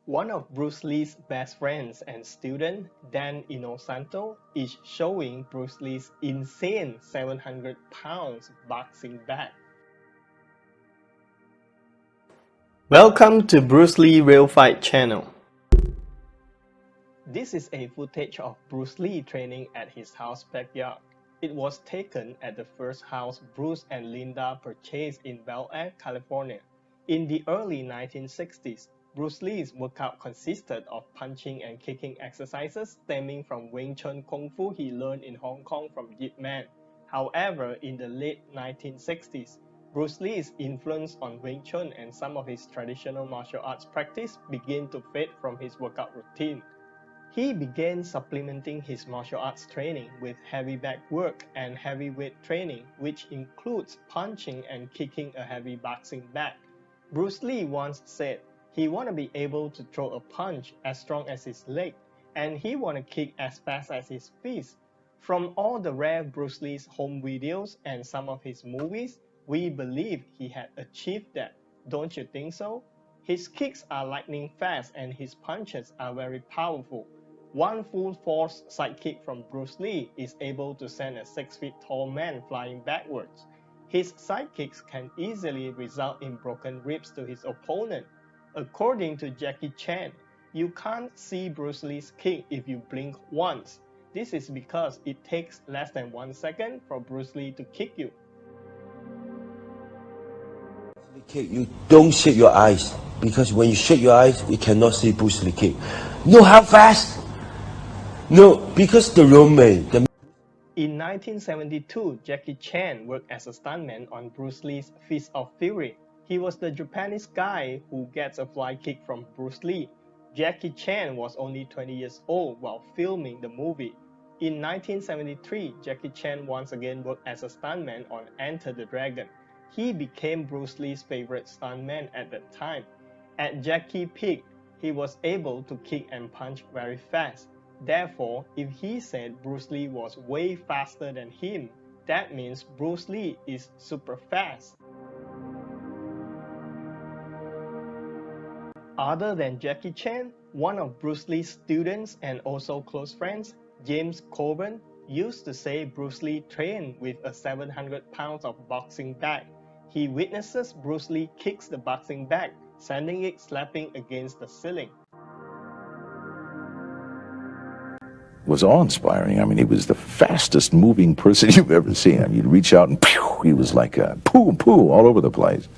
One of Bruce Lee's best friends and student, Dan Inosanto, is showing Bruce Lee's insane 700 pounds boxing bag. Welcome to Bruce Lee Real Fight channel. This is a footage of Bruce Lee training at his house backyard. It was taken at the first house Bruce and Linda purchased in Bel Air, California. In the early 1960s, Bruce Lee's workout consisted of punching and kicking exercises stemming from Wing Chun Kung Fu he learned in Hong Kong from Yip Man. However, in the late 1960s, Bruce Lee's influence on Wing Chun and some of his traditional martial arts practice began to fade from his workout routine. He began supplementing his martial arts training with heavy back work and heavyweight training, which includes punching and kicking a heavy boxing bag. Bruce Lee once said he wanted to be able to throw a punch as strong as his leg, and he wanted to kick as fast as his fist. From all the rare Bruce Lee's home videos and some of his movies, we believe he had achieved that. Don't you think so? His kicks are lightning fast and his punches are very powerful. One full force side kick from Bruce Lee is able to send a 6 feet tall man flying backwards. His side kicks can easily result in broken ribs to his opponent. According to Jackie Chan, you can't see Bruce Lee's kick if you blink once. This is because it takes less than 1 second for Bruce Lee to kick you. You don't shut your eyes, because when you shut your eyes, you cannot see Bruce Lee kick. No, how fast? No, because the roommate. In 1972, Jackie Chan worked as a stuntman on Bruce Lee's Fist of Fury. He was the Japanese guy who gets a fly kick from Bruce Lee. Jackie Chan was only 20 years old while filming the movie. In 1973, Jackie Chan once again worked as a stuntman on Enter the Dragon. He became Bruce Lee's favorite stuntman at that time. At Jackie peak, he was able to kick and punch very fast. Therefore, if he said Bruce Lee was way faster than him, that means Bruce Lee is super fast. Other than Jackie Chan, one of Bruce Lee's students and also close friends, James Coburn, used to say Bruce Lee trained with a 700 pounds of boxing bag. He witnesses Bruce Lee kicks the boxing bag, sending it slapping against the ceiling. Was awe-inspiring. I mean, he was the fastest moving person you've ever seen. I mean, you'd reach out and pew, he was like a poo all over the place.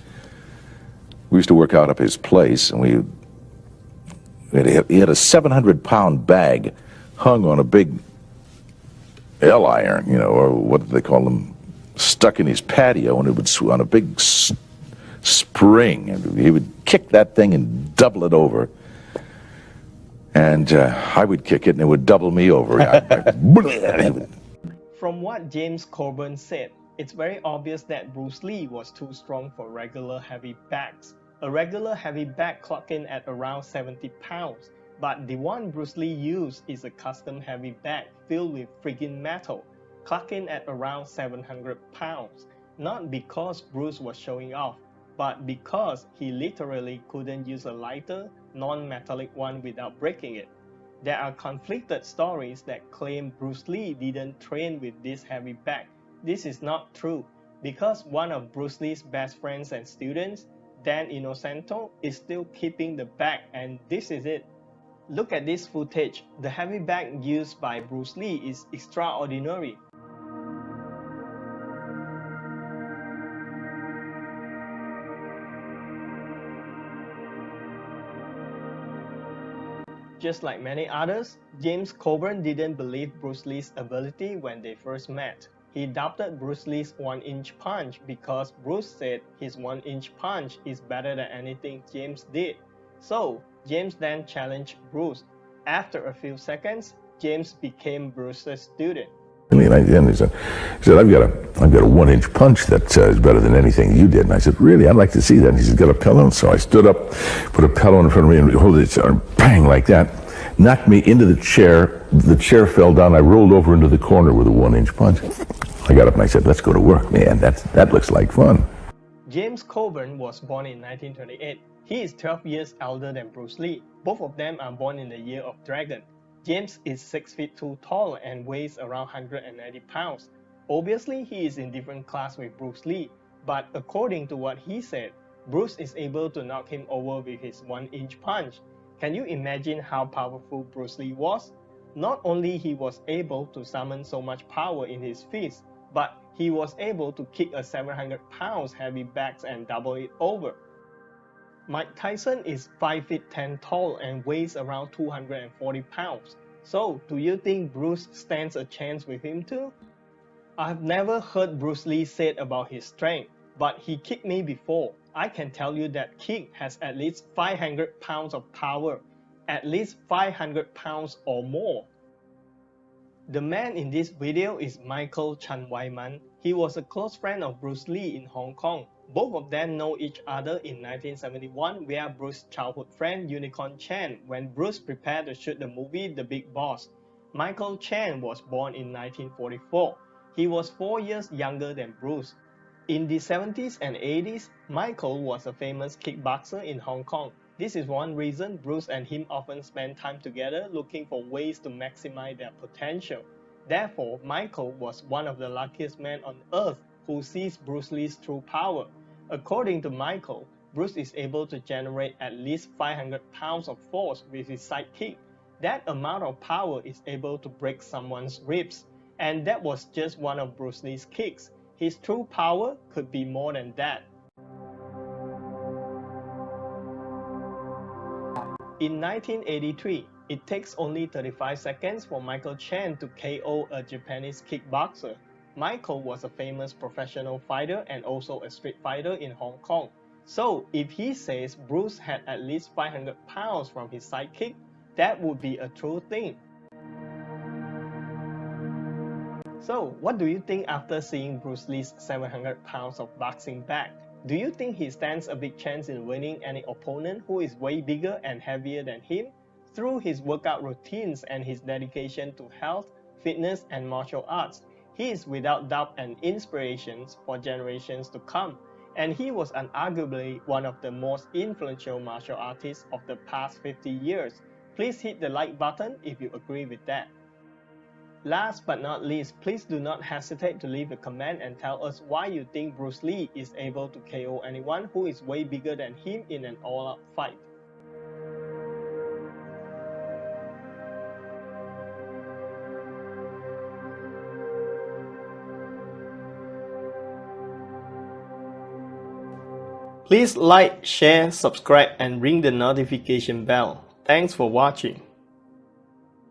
We used to work out at his place, and he had a 700-pound bag hung on a big L iron, you know, or what do they call them, stuck in his patio, and it would on a big spring, and he would kick that thing and double it over. And I would kick it and it would double me over. From what James Coburn said, it's very obvious that Bruce Lee was too strong for regular heavy bags. A regular heavy bag clocked in at around 70 pounds, but the one Bruce Lee used is a custom heavy bag filled with friggin' metal, clocking at around 700 pounds. Not because Bruce was showing off, but because he literally couldn't use a lighter, non-metallic one without breaking it. There are conflicted stories that claim Bruce Lee didn't train with this heavy bag. This is not true, because one of Bruce Lee's best friends and students, Dan Inosanto, is still keeping the bag, and this is it. Look at this footage. The heavy bag used by Bruce Lee is extraordinary. Just like many others, James Coburn didn't believe Bruce Lee's ability when they first met. He doubted Bruce Lee's 1-inch punch because Bruce said his 1-inch punch is better than anything James did. So, James then challenged Bruce. After a few seconds, James became Bruce's student. And he said, I've got a 1-inch punch that is better than anything you did. And I said, really? I'd like to see that. And he said, got a pillow? And so I stood up, put a pillow in front of me and hold it, and bang, like that. Knocked me into the chair. The chair fell down. I rolled over into the corner with a 1-inch punch. I got up and I said, let's go to work, man. That looks like fun. James Coburn was born in 1928. He is 12 years older than Bruce Lee. Both of them are born in the year of dragon. James is 6 feet 2 tall and weighs around 190 pounds. Obviously, he is in different class with Bruce Lee, but according to what he said, Bruce is able to knock him over with his 1-inch punch. Can you imagine how powerful Bruce Lee was? Not only he was able to summon so much power in his fist, but he was able to kick a 700 pounds heavy bag and double it over. Mike Tyson is 5 feet 10 tall and weighs around 240 pounds. So, do you think Bruce stands a chance with him too? I've never heard Bruce Lee said about his strength, but he kicked me before. I can tell you that kick has at least 500 pounds of power, at least 500 pounds or more. The man in this video is Maiko Man. He was a close friend of Bruce Lee in Hong Kong. Both of them know each other in 1971 via Bruce's childhood friend Unicorn Chan when Bruce prepared to shoot the movie The Big Boss. Michael Chan was born in 1944. He was 4 years younger than Bruce. In the 70s and 80s, Michael was a famous kickboxer in Hong Kong. This is one reason Bruce and him often spend time together looking for ways to maximize their potential. Therefore, Michael was one of the luckiest men on earth who sees Bruce Lee's true power. According to Michael, Bruce is able to generate at least 500 pounds of force with his sidekick. That amount of power is able to break someone's ribs. And that was just one of Bruce Lee's kicks. His true power could be more than that. In 1983, it takes only 35 seconds for Michael Chan to KO a Japanese kickboxer. Michael was a famous professional fighter and also a street fighter in Hong Kong. So if he says Bruce had at least 500 pounds from his sidekick, that would be a true thing. So what do you think after seeing Bruce Lee's 700 pounds of boxing bag? Do you think he stands a big chance in winning any opponent who is way bigger and heavier than him? Through his workout routines and his dedication to health, fitness, and martial arts, he is without doubt an inspiration for generations to come, and he was unarguably one of the most influential martial artists of the past 50 years. Please hit the like button if you agree with that. Last but not least, please do not hesitate to leave a comment and tell us why you think Bruce Lee is able to KO anyone who is way bigger than him in an all-out fight. Please like, share, subscribe and ring the notification bell. Thanks for watching.